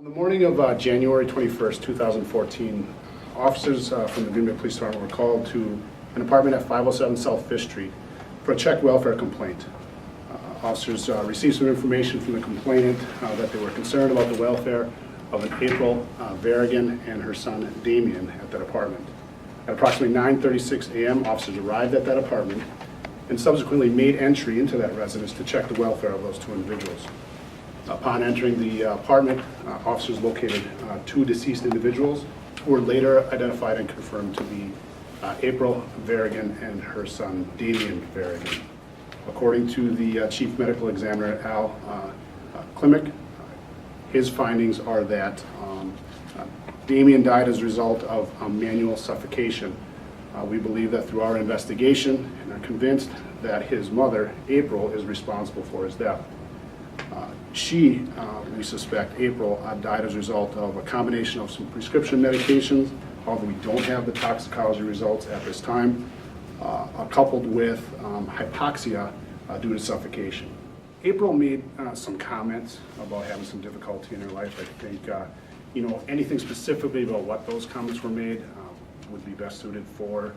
On the morning of January 21st, 2014, officers from the Green Bay Police Department were called to an apartment at 507 South Fish Street for a check welfare complaint. Officers received some information from the complainant that they were concerned about the welfare of an April Varigan and her son Damien at that apartment. At approximately 9:36 a.m., officers arrived at that apartment and subsequently made entry into that residence to check the welfare of those two individuals. Upon entering the apartment, officers located two deceased individuals who were later identified and confirmed to be April Varigan and her son Damien Varigan. According to the Chief Medical Examiner, Al Klimek, his findings are that Damien died as a result of manual suffocation. We believe that through our investigation and are convinced that his mother, April, is responsible for his death. We suspect April died as a result of a combination of some prescription medications, although we don't have the toxicology results at this time, coupled with hypoxia due to suffocation. April made some comments about having some difficulty in her life. I think, anything specifically about what those comments were made would be best suited for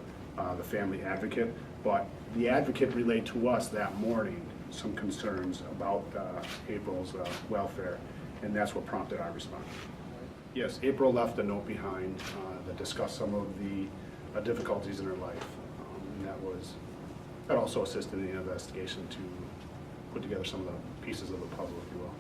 the family advocate, but the advocate relayed to us that morning some concerns about April's welfare, and that's what prompted our response. Yes, April left a note behind that discussed some of the difficulties in her life, and that also assisted in the investigation to put together some of the pieces of the puzzle, if you will.